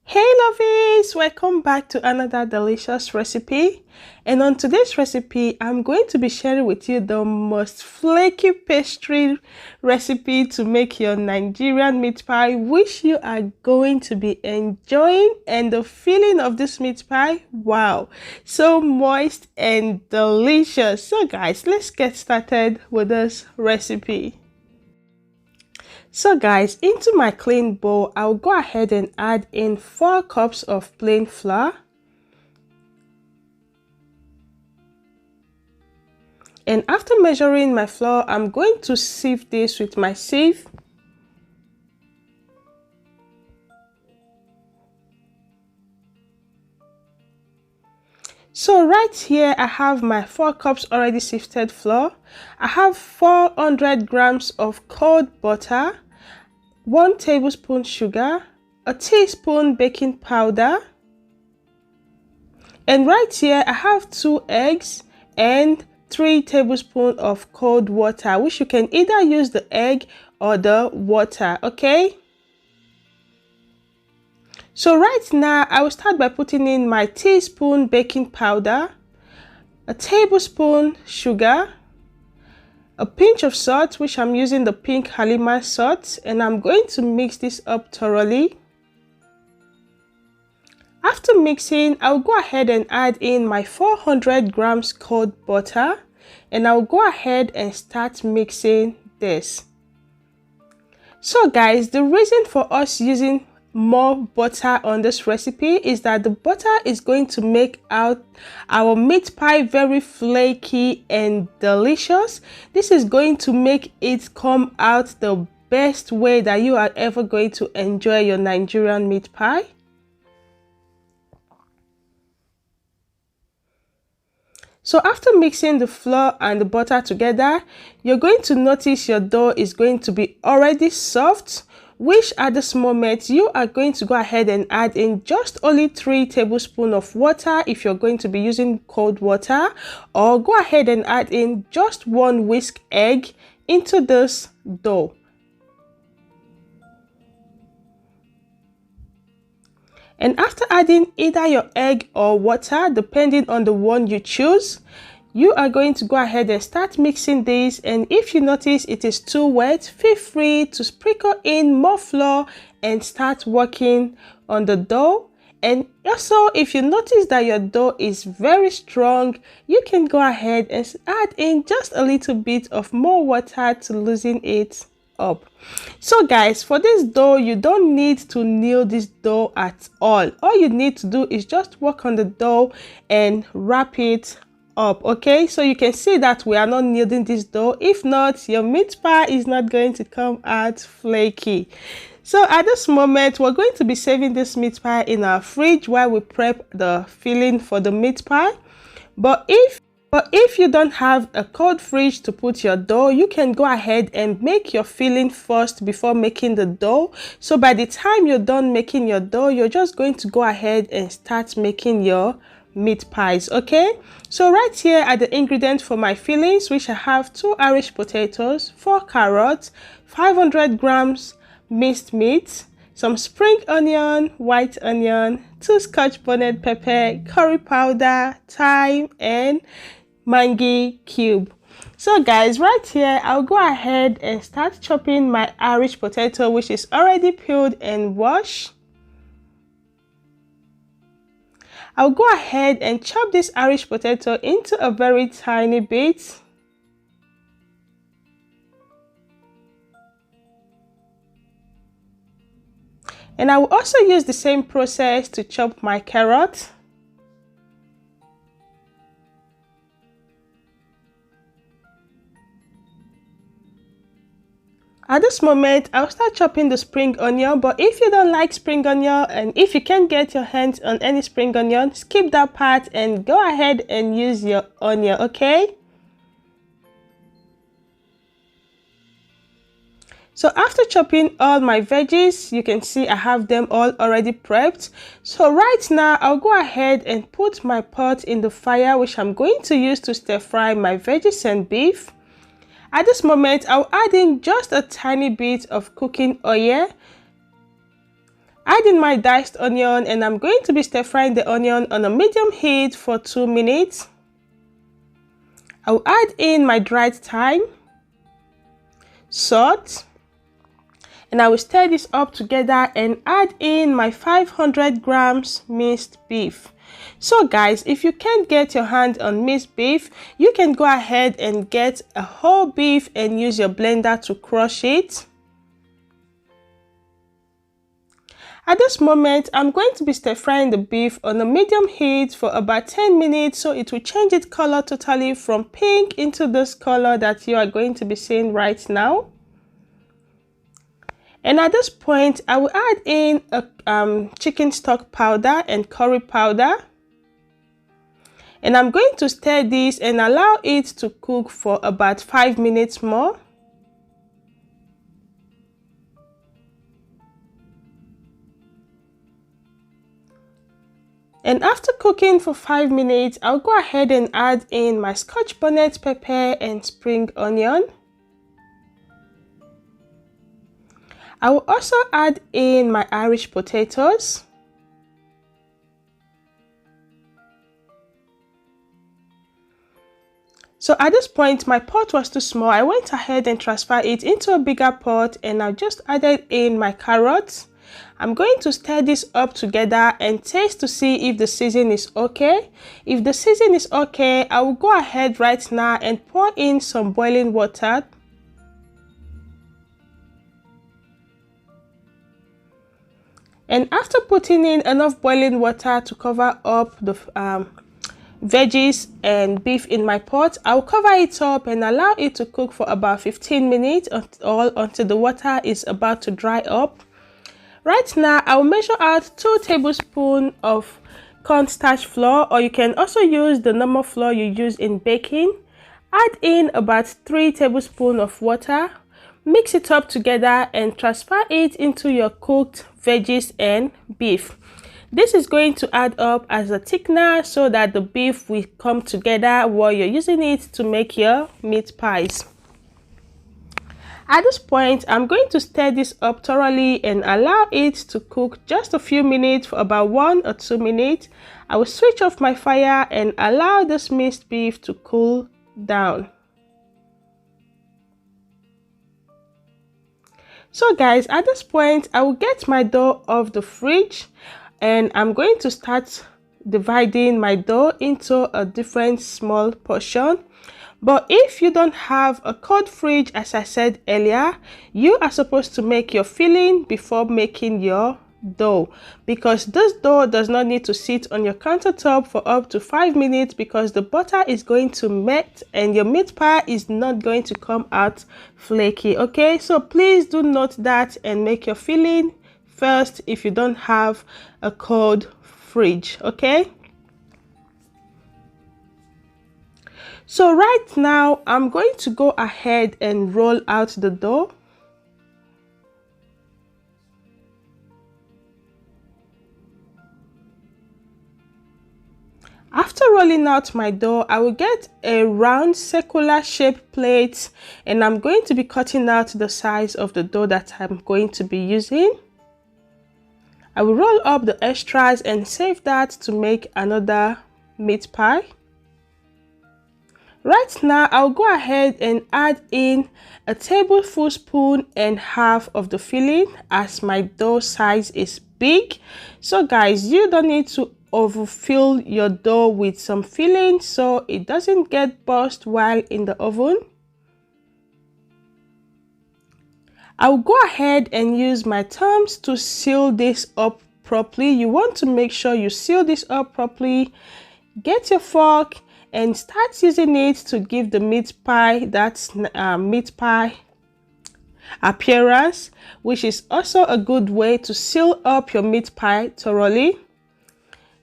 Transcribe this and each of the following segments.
Hey lovies, welcome back to another delicious recipe. And on today's recipe, I'm going to be sharing with you the most flaky pastry recipe to make your Nigerian meat pie, which you are going to be enjoying. And the filling of this meat pie, wow, so moist and delicious. So guys, let's get started with this recipe. So guys, into my clean bowl, I'll go ahead and add in 4 cups of plain flour. And after measuring my flour, I'm going to sieve this with my sieve. So right here, I have my 4 cups already sifted flour. I have 400 grams of cold butter, 1 tablespoon sugar, a teaspoon baking powder, and right here I have 2 eggs and 3 tablespoons of cold water, which you can either use the egg or the water, okay? So right now I will start by putting in my teaspoon baking powder, a tablespoon sugar, a pinch of salt, which I'm using the pink Halima salt, and I'm going to mix this up thoroughly. After mixing, I'll go ahead and add in my 400 grams cold butter, and I'll go ahead and start mixing this. So guys, the reason for us using more butter on this recipe is that the butter is going to make our meat pie very flaky and delicious. This is going to make it come out the best way that you are ever going to enjoy your Nigerian meat pie. So after mixing the flour and the butter together, you're going to notice your dough is going to be already soft, which at this moment you are going to go ahead and add in just only 3 tablespoons of water if you're going to be using cold water, or go ahead and add in just 1 whisk egg into this dough. And after adding either your egg or water, depending on the one you choose, you are going to go ahead and start mixing this. And if you notice it is too wet, feel free to sprinkle in more flour and start working on the dough. And also, if you notice that your dough is very strong, you can go ahead and add in just a little bit of more water to loosen it up. So guys, for this dough, you don't need to knead this dough at all. All you need to do is just work on the dough and wrap it up, okay? So you can see that we are not kneading this dough. If not, your meat pie is not going to come out flaky. So at this moment, we're going to be saving this meat pie in our fridge while we prep the filling for the meat pie. But if you don't have a cold fridge to put your dough, you can go ahead and make your filling first before making the dough. So by the time you're done making your dough, you're just going to go ahead and start making your meat pies, okay? So right here are the ingredients for my fillings, which I have 2 Irish potatoes, 4 carrots, 500 grams minced meat, some spring onion, white onion, 2 Scotch bonnet pepper, curry powder, thyme, and MAGGI cube. So guys, right here I'll go ahead and start chopping my Irish potato, which is already peeled and washed. I'll go ahead and chop this Irish potato into a very tiny bit. And I will also use the same process to chop my carrot. At this moment, I'll start chopping the spring onion, but if you don't like spring onion and if you can't get your hands on any spring onion, skip that part and go ahead and use your onion, okay? So after chopping all my veggies, you can see I have them all already prepped. So right now, I'll go ahead and put my pot in the fire, which I'm going to use to stir fry my veggies and beef. At this moment, I'll add in just a tiny bit of cooking oil. Add in my diced onion, and I'm going to be stir frying the onion on a medium heat for 2 minutes. I'll add in my dried thyme, salt, and I will stir this up together and add in my 500 grams minced beef. So guys, if you can't get your hand on minced beef, you can go ahead and get a whole beef and use your blender to crush it. At this moment, I'm going to be stir frying the beef on a medium heat for about 10 minutes, so it will change its color totally from pink into this color that you are going to be seeing right now. And at this point, I will add in a chicken stock powder and curry powder. And I'm going to stir this and allow it to cook for about 5 minutes more. And after cooking for 5 minutes, I'll go ahead and add in my Scotch bonnet pepper and spring onion. I will also add in my Irish potatoes. So at this point, my pot was too small. I went ahead and transferred it into a bigger pot, and I just added in my carrots. I'm going to stir this up together and taste to see if the season is okay. If the season is okay, I will go ahead right now and pour in some boiling water. And after putting in enough boiling water to cover up the veggies and beef in my pot, I'll cover it up and allow it to cook for about 15 minutes until the water is about to dry up. Right now, I will measure out 2 tablespoons of cornstarch flour, or you can also use the normal flour you use in baking. Add in about 3 tablespoons of water. Mix it up together and transfer it into your cooked veggies and beef. This is going to add up as a thickener so that the beef will come together while you're using it to make your meat pies. At this point, I'm going to stir this up thoroughly and allow it to cook just a few minutes for about 1 or 2 minutes. I will switch off my fire and allow this minced beef to cool down. So guys, at this point, I will get my dough off the fridge and I'm going to start dividing my dough into a different small portion. But if you don't have a cold fridge, as I said earlier, you are supposed to make your filling before making your dough, because this dough does not need to sit on your countertop for up to 5 minutes because the butter is going to melt and your meat pie is not going to come out flaky. Okay, so please do note that and make your filling first if you don't have a cold fridge. Okay, so right now I'm going to go ahead and roll out the dough. After rolling out my dough, I will get a round circular shaped plate and I'm going to be cutting out the size of the dough that I'm going to be using. I will roll up the extras and save that to make another meat pie. Right now, I'll go ahead and add in a tablespoon and half of the filling as my dough size is big. So guys, you don't need to overfill your dough with some filling so it doesn't get burst while in the oven. I'll go ahead and use my thumbs to seal this up properly. You want to make sure you seal this up properly. Get your fork and start using it to give the meat pie that meat pie appearance, which is also a good way to seal up your meat pie thoroughly.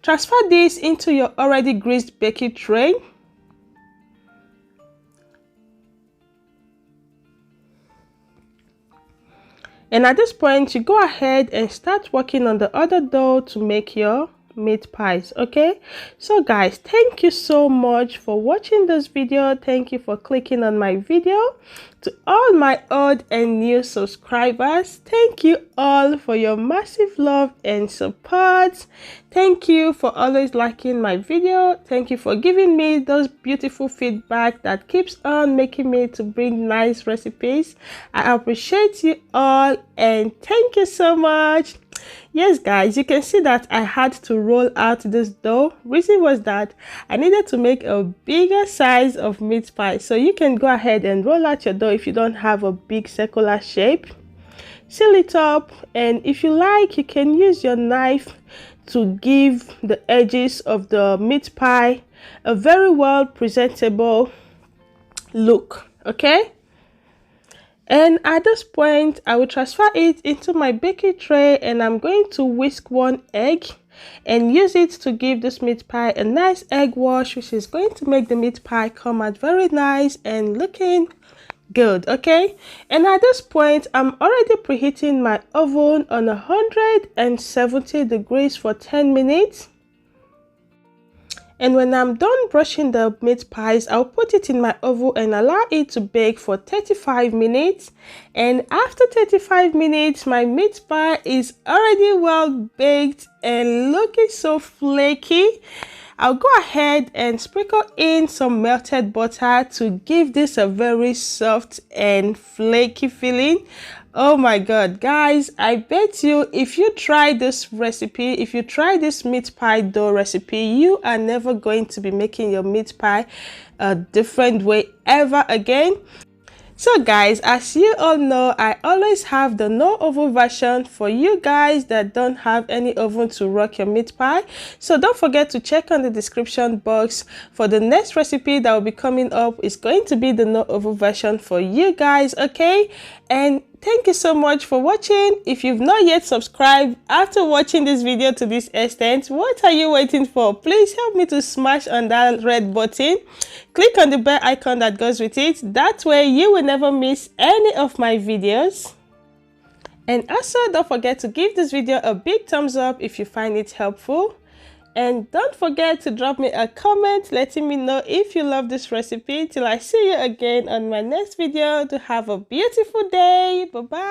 Transfer this into your already greased baking tray. And at this point, you go ahead and start working on the other dough to make your meat pies. Okay, so guys, thank you so much for watching this video. Thank you for clicking on my video. To all my old and new subscribers, thank you all for your massive love and support. Thank you for always liking my video. Thank you for giving me those beautiful feedback that keeps on making me to bring nice recipes. I appreciate you all and thank you so much. Yes guys, you can see that I had to roll out this dough. Reason was that I needed to make a bigger size of meat pie. So you can go ahead and roll out your dough if you don't have a big circular shape. Seal it up, and if you like, you can use your knife to give the edges of the meat pie a very well presentable look. Okay, and at this point I will transfer it into my baking tray, and I'm going to whisk 1 egg and use it to give this meat pie a nice egg wash, which is going to make the meat pie come out very nice and looking good. Okay, and at this point I'm already preheating my oven on 170 degrees for 10 minutes. And when I'm done brushing the meat pies, I'll put it in my oven and allow it to bake for 35 minutes. And after 35 minutes, my meat pie is already well baked and looking so flaky. I'll go ahead and sprinkle in some melted butter to give this a very soft and flaky feeling. Oh my god guys, I bet you if you try this recipe, if you try this meat pie dough recipe, you are never going to be making your meat pie a different way ever again. So guys, as you all know, I always have the no oven version for you guys that don't have any oven to rock your meat pie. So don't forget to check on the description box for the next recipe that will be coming up. It's going to be the no oven version for you guys. Okay, and thank you so much for watching. If you've not yet subscribed after watching this video to this extent, what are you waiting for? Please help me to smash on that red button. Click on the bell icon that goes with it. That way you will never miss any of my videos. And also don't forget to give this video a big thumbs up if you find it helpful. And don't forget to drop me a comment letting me know if you love this recipe. Till I see you again on my next video. To have a beautiful day. Bye bye.